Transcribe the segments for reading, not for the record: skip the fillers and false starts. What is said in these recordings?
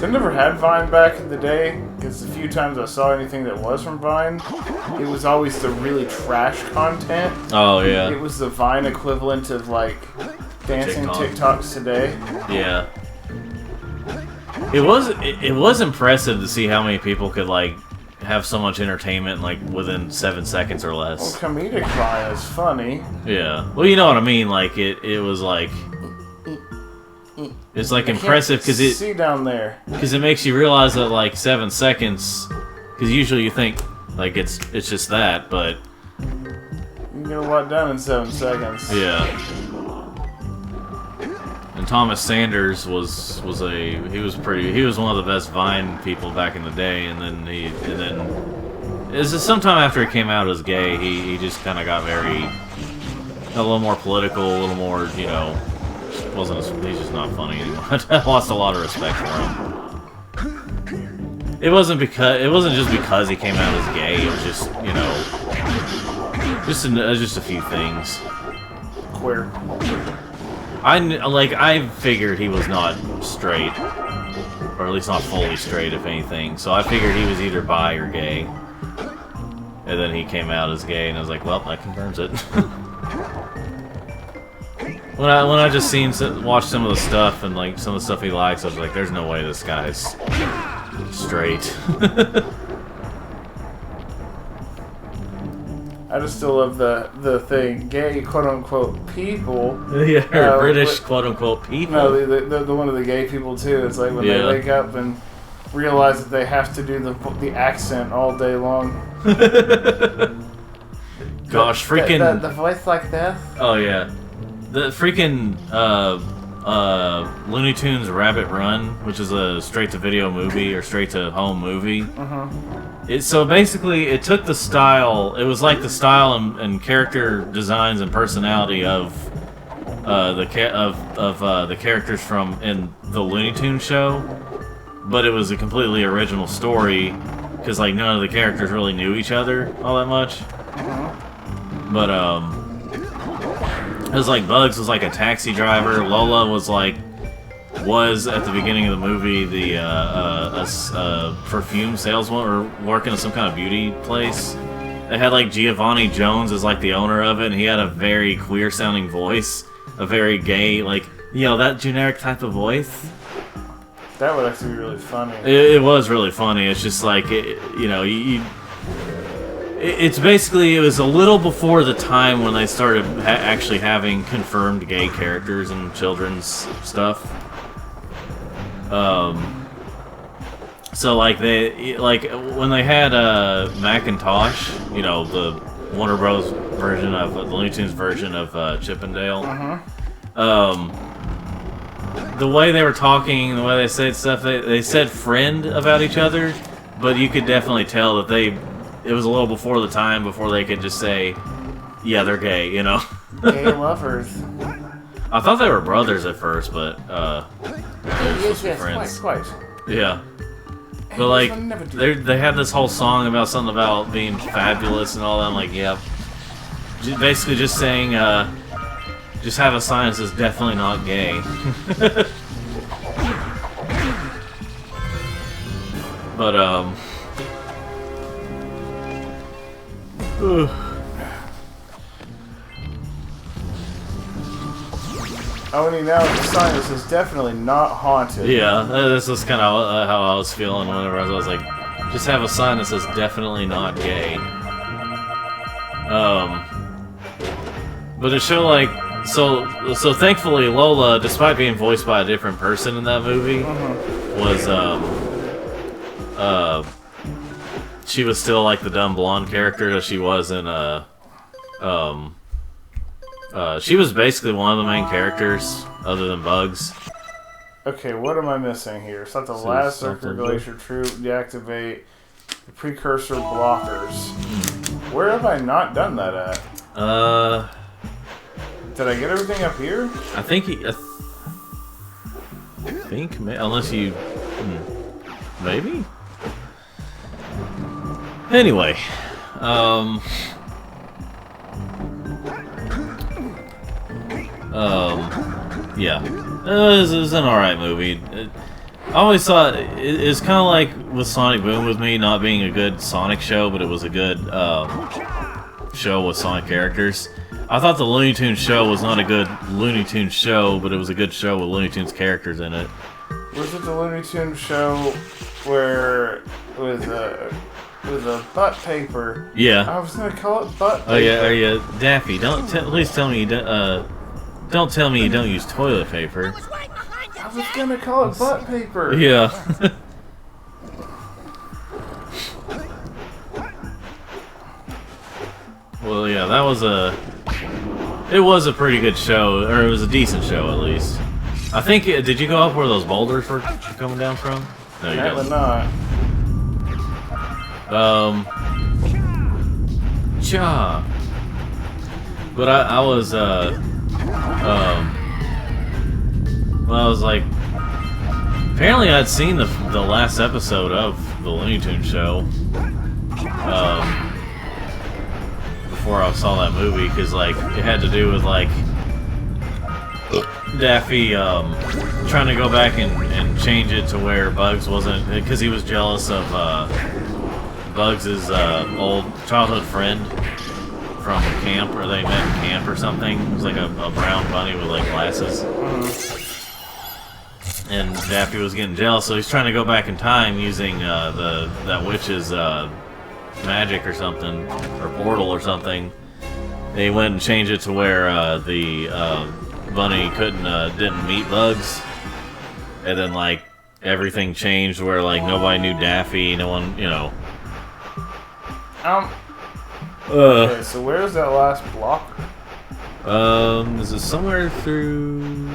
So I never had Vine back in the day, because the few times I saw anything that was from Vine, it was always the really trash content. Oh, yeah. It was the Vine equivalent of, like, dancing TikToks today. Yeah. It was impressive to see how many people could, like, have so much entertainment, like, within 7 seconds or less. Well, comedic Vine is funny. Yeah. Well, you know what I mean, like, it was, like... It's, like, impressive, because it... see down there. Because it makes you realize that, like, 7 seconds... Because usually you think, like, it's just that, but... You can get a lot done in 7 seconds. Yeah. And Thomas Sanders was one of the best Vine people back in the day, and then it's just sometime after he came out as gay, he just kind of got a little more political, a little more, you know, he's just not funny anymore. I lost a lot of respect for him. It wasn't just because he came out as gay, it was just, you know, just a few things. Queer. I figured he was not straight, or at least not fully straight, if anything. So I figured he was either bi or gay, and then he came out as gay, and I was like, well, that confirms it. when I just watched some of the stuff and like some of the stuff he likes, I was like, there's no way this guy's straight. I just still love the thing, gay quote-unquote people. Yeah, British quote-unquote people. No, the one of the gay people too. It's like when they wake up and realize that they have to do the accent all day long. Gosh, freaking... The voice like that? Oh, yeah. The freaking Looney Tunes Rabbit Run, which is a straight-to-video movie, or straight-to-home movie. So basically, it took the style. It was like the style and character designs and personality of the characters from in the Looney Tunes show, but it was a completely original story because like none of the characters really knew each other all that much. But it was like Bugs was like a taxi driver. Lola was at the beginning of the movie a perfume salesman or working at some kind of beauty place. They had like Giovanni Jones as like the owner of it, and he had a very queer sounding voice, a very gay, like, you know, that generic type of voice. That would actually be really funny. It was really funny. It's just like, you know, it's basically, it was a little before the time when they started actually having confirmed gay characters in children's stuff. So like when they had Macintosh, you know, the Warner Bros. Version of the Looney Tunes version of Chippendale. The way they were talking, the way they said stuff, they said friend about each other, but you could definitely tell that it was a little before the time before they could just say, yeah, they're gay, you know. Gay lovers. I thought they were brothers at first, but Yes, quite. Yeah. But like, they had this whole song about something about being fabulous and all that. I'm like, yeah. Basically just saying, just have a sign that says definitely not gay. But, Oh, and now the sign that says definitely not haunted. Yeah, this is kind of how I was feeling whenever I was like, just have a sign that says definitely not gay. But to show like, so thankfully Lola, despite being voiced by a different person in that movie, was she was still like the dumb blonde character that she was in she was basically one of the main characters, other than Bugs. Okay, what am I missing here? It's not the last Circular Glacier Troop, deactivate the Precursor blockers. Where have I not done that at? Did I get everything up here? I think unless you... maybe? Anyway, yeah. It was an alright movie. I always thought it's kind of like with Sonic Boom with me not being a good Sonic show, but it was a good show with Sonic characters. I thought the Looney Tunes show was not a good Looney Tunes show, but it was a good show with Looney Tunes characters in it. Was it the Looney Tunes show where with a butt paper? Yeah. I was gonna call it butt paper. Oh yeah. Daffy, please tell me you don't tell me you don't use toilet paper. I was gonna call it butt paper. Yeah. Well, yeah, it was a pretty good show, or it was a decent show at least. I think, did you go up where those boulders were coming down from? No, you Apparently didn't. not. Cha. But I was, well, I was like, apparently I'd seen the last episode of the Looney Tunes show, before I saw that movie, because, like, it had to do with, like, Daffy, trying to go back and change it to where Bugs wasn't, because he was jealous of, Bugs' old childhood friend from camp, or they met in camp or something. It was like a brown bunny with, like, glasses. And Daffy was getting jealous, so he's trying to go back in time using that witch's magic or something, or portal or something. They went and changed it to where the bunny didn't meet Bugs, and then like everything changed where like nobody knew Daffy, no one, you know. Okay, so where's that last blocker? Is it somewhere through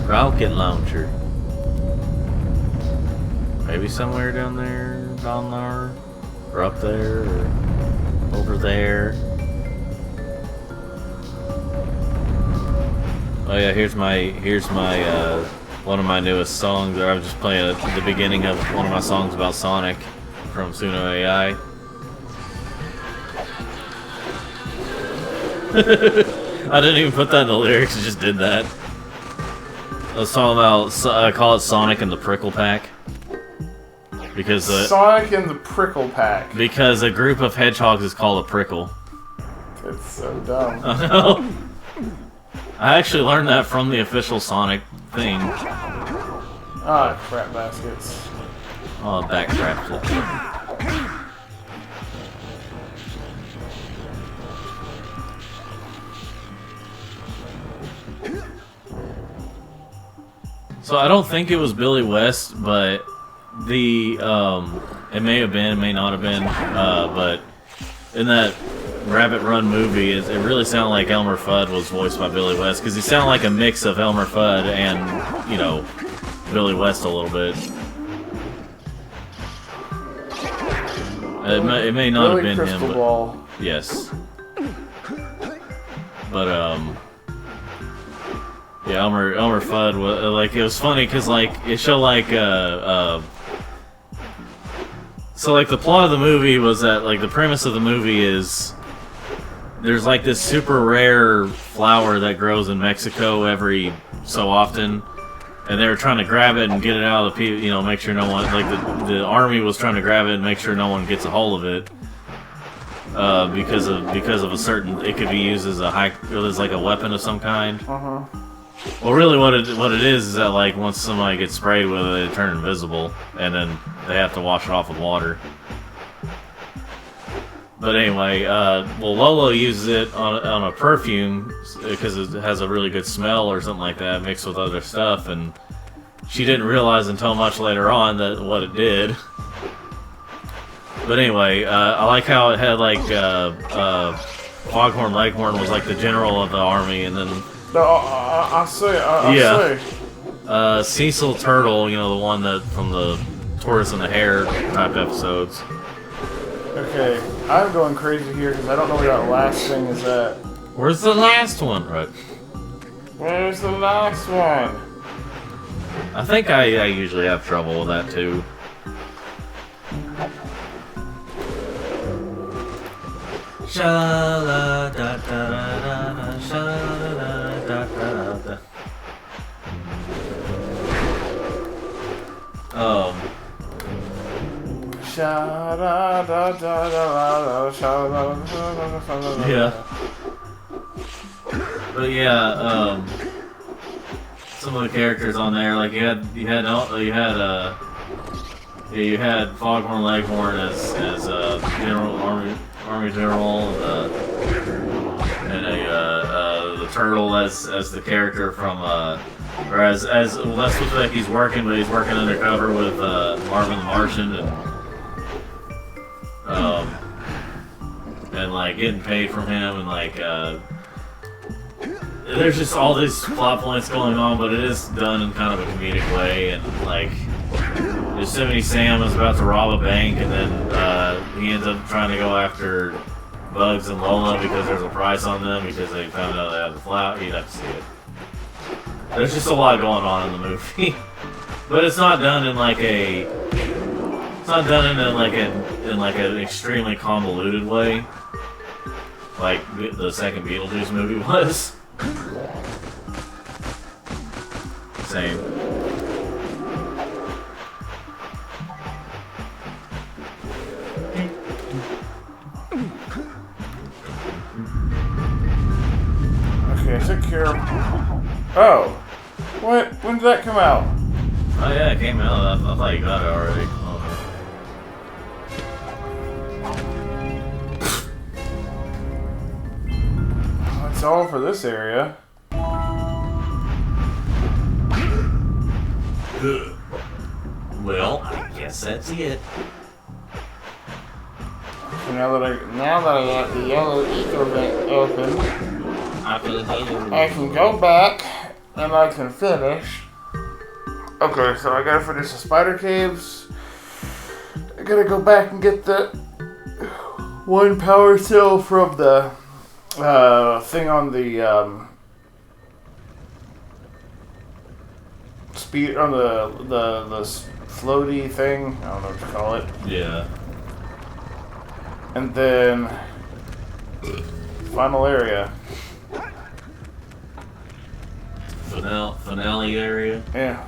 Rocket Launcher? Maybe somewhere down there, or up there, or over there. Oh yeah, here's my one of my newest songs. I was just playing at the beginning of one of my songs about Sonic from Suno AI. I didn't even put that in the lyrics, I just did that. I was talking about, I call it Sonic and the Prickle Pack. Because Sonic and the Prickle Pack. Because a group of hedgehogs is called a prickle. It's so dumb. I know. I actually learned that from the official Sonic thing. Ah, crap baskets. Oh, backtrap. So I don't think it was Billy West, but it may have been, it may not have been, but in that Rabbit Run movie, it really sounded like Elmer Fudd was voiced by Billy West, because he sounded like a mix of Elmer Fudd and, you know, Billy West a little bit. It may not Billy have been Crystal him, Ball. but yes. But yeah, Elmer Fudd was like, it was funny because like it showed like so like the plot of the movie was that like the premise of the movie is there's like this super rare flower that grows in Mexico every so often, and they were trying to grab it and get it out of the people, you know, make sure no one, like the army was trying to grab it and make sure no one gets a hold of it, because of a certain, it could be used as as like a weapon of some kind. Well, really, what it is that like once somebody gets sprayed with it, it turns invisible, and then they have to wash it off with water. But anyway, well, Lolo uses it on a perfume because it has a really good smell or something like that, mixed with other stuff, and she didn't realize until much later on that what it did. But anyway, I like how it had like Foghorn Leghorn was like the general of the army, and then I see. Cecil Turtle, you know, the one that from the Tortoise and the Hare type episodes. Okay, I'm going crazy here because I don't know where that last thing is at. Where's the last one? Right. Where's the last one? I think I usually have trouble with that too. Sha-la-da-da-da-da, sha-la-da-da-da. Yeah. But yeah, some of the characters on there, like you had Foghorn Leghorn as General Army General, and the turtle as the character from or as well, that's what like he's working, but he's working undercover with Marvin the Martian and like getting paid from him, and like there's just all these plot points going on, but it is done in kind of a comedic way, and like Yosemite Sam is about to rob a bank, and then he ends up trying to go after Bugs and Lola because there's a price on them because they found out they had the flower. You'd have to see it. There's just a lot going on in the movie, but it's not done in like a. It's not done in like an extremely convoluted way, like the second Beetlejuice movie was. Same. Okay, I took care of... Oh! What? When did that come out? Oh yeah, it came out. I thought you got it already. That's all for this area. Well, I guess that's it. Now that I got the yellow ether vent open, I can go back and I can finish. Okay, so I gotta finish the spider caves. I gotta go back and get the one power cell from the thing on the speed on the floaty thing. I don't know what to call it. Yeah. And then final area. Finale area. Yeah.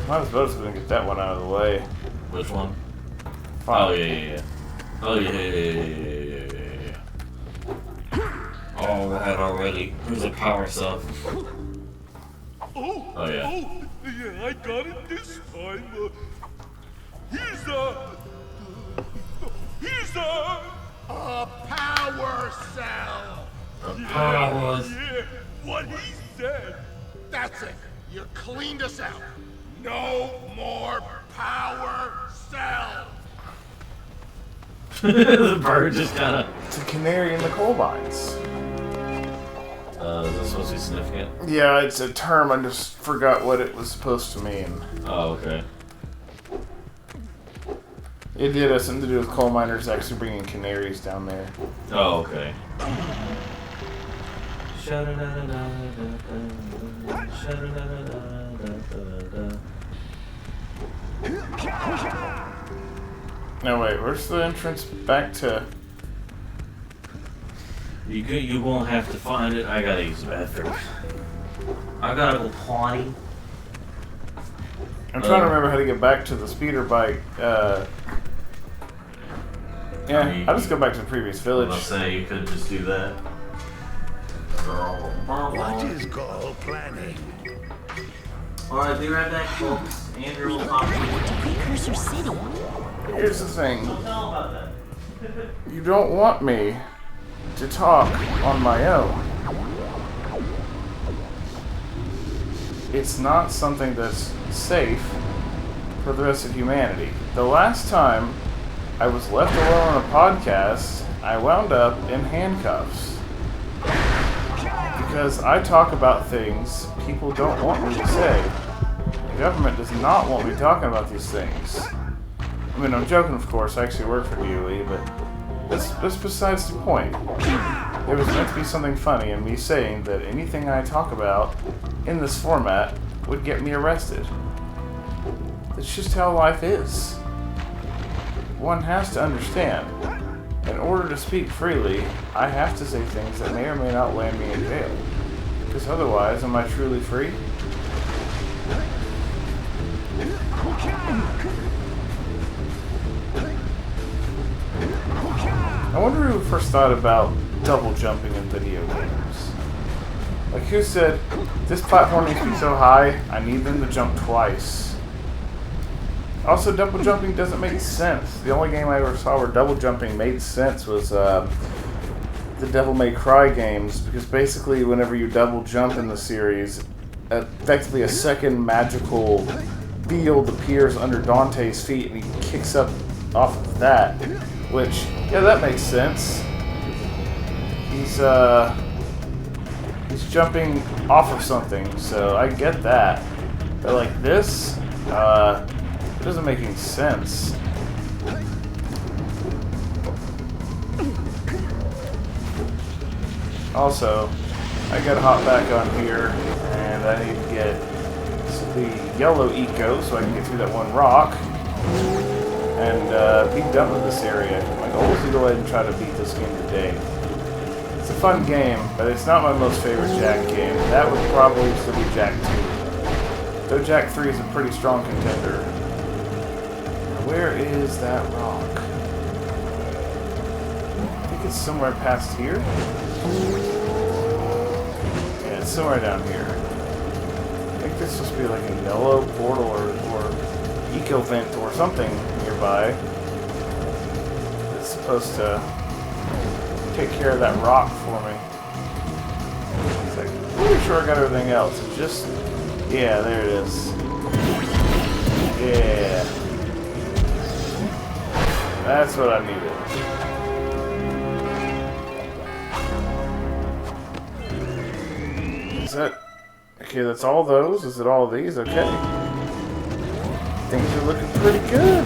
Might as well just gonna get that one out of the way. Which one? Fine. Oh yeah. Oh yeah. Oh, I had already. Who's a power sub? Oh yeah. Yeah, I got it this time. Here's a power cell. Power. Yeah, what he said. That's it. You cleaned us out. No more power cells. The bird just kind of. It's a canary in the coal mines. Is this supposed to be significant? Yeah, it's a term. I just forgot what it was supposed to mean. Oh, okay. It did have something to do with coal miners actually bringing canaries down there. Oh, okay. No, wait, where's the entrance back to... You won't have to find it. I gotta use the bathroom. I gotta go potty. I'm trying to remember how to get back to the speeder bike. Yeah, I'll just go back to the previous village. I'll say you could just do that. What is called planning? Alright, be right back, folks. Andrew will talk to you. Precursor City. Here's the thing. Don't tell about that. You don't want me to talk on my own. It's not something that's safe for the rest of humanity. The last time I was left alone on a podcast, I wound up in handcuffs. Because I talk about things people don't want me to say. The government does not want me talking about these things. I mean, I'm joking, of course. I actually work for DOE, but that's besides the point. There was meant to be something funny in me saying that anything I talk about in this format would get me arrested. That's just how life is. One has to understand. In order to speak freely, I have to say things that may or may not land me in jail. Because otherwise, am I truly free? I wonder who first thought about double jumping in video games. Like, who said, this platform needs to be so high, I need them to jump twice. Also, double jumping doesn't make sense. The only game I ever saw where double jumping made sense was the Devil May Cry games, because basically whenever you double jump in the series, effectively a second magical field appears under Dante's feet and he kicks up off of that, which, yeah, that makes sense. He's jumping off of something, so I get that. But like this, it doesn't make any sense. Also, I gotta hop back on here, and I need to get the yellow eco so I can get through that one rock, and be done with this area. My goal is to go ahead and try to beat this game today. It's a fun game, but it's not my most favorite Jak game. That would probably still be Jak 2. Though Jak 3 is a pretty strong contender. Where is that rock? I think it's somewhere past here. Yeah, it's somewhere down here. I think this must be like a yellow portal or eco vent or something nearby. It's supposed to take care of that rock for me. It's like, I'm pretty sure I got everything else. It's just, yeah, there it is. Yeah. That's what I needed. Is that... Okay, that's all those? Is it all these? Okay. Things are looking pretty good.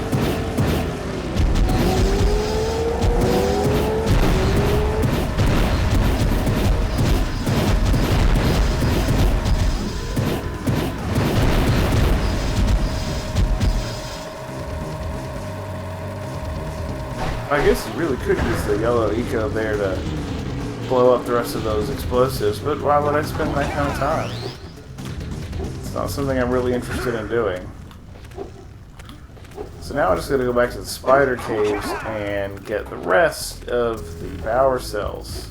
I guess you really could use the yellow eco there to blow up the rest of those explosives, but why would I spend that kind of time? It's not something I'm really interested in doing. So now I just gotta go back to the spider caves and get the rest of the power cells.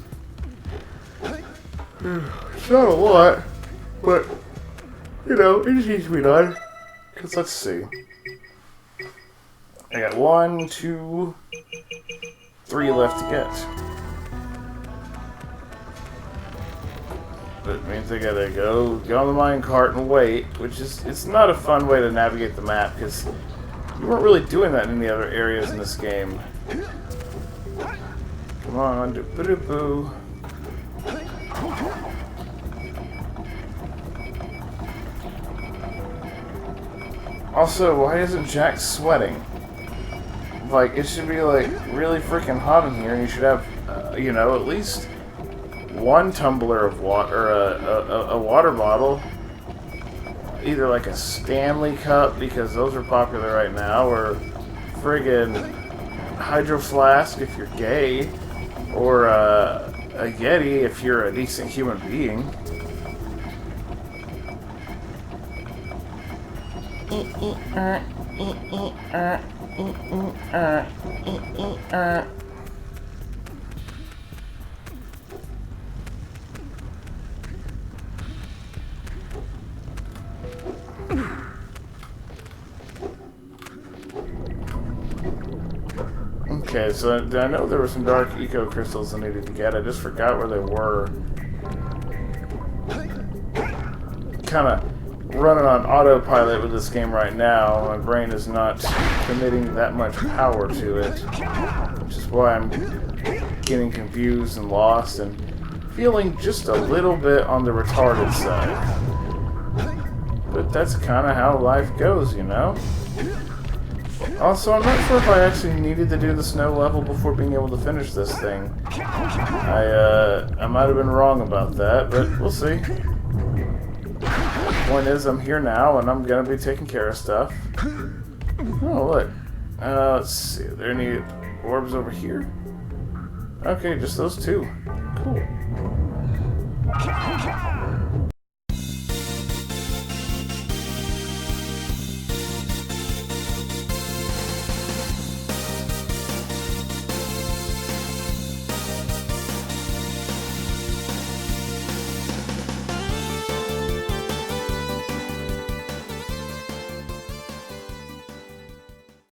It's not a lot, but, you know, it just needs to be done. Because let's see. I got 1, 2, 3 left to get. That means I gotta go on the minecart and wait, which is, it's not a fun way to navigate the map, because you weren't really doing that in any other areas in this game. Come on, do-ba-do-boo. Also, why isn't Jak sweating? Like, it should be, like, really freaking hot in here, and you should have, you know, at least 1 tumbler of water, or a water bottle. Either like a Stanley cup, because those are popular right now, or friggin' hydro flask if you're gay, or a Yeti if you're a decent human being. Okay, so I know there were some dark eco crystals I needed to get. I just forgot where they were. Kind of running on autopilot with this game right now. My brain is not committing that much power to it, which is why I'm getting confused and lost and feeling just a little bit on the retarded side. But that's kind of how life goes, you know? Also, I'm not sure if I actually needed to do the snow level before being able to finish this thing. I might have been wrong about that, but we'll see. The point is, I'm here now, and I'm gonna be taking care of stuff. Oh, look. Let's see. Are there any orbs over here? Okay, just those 2. Cool.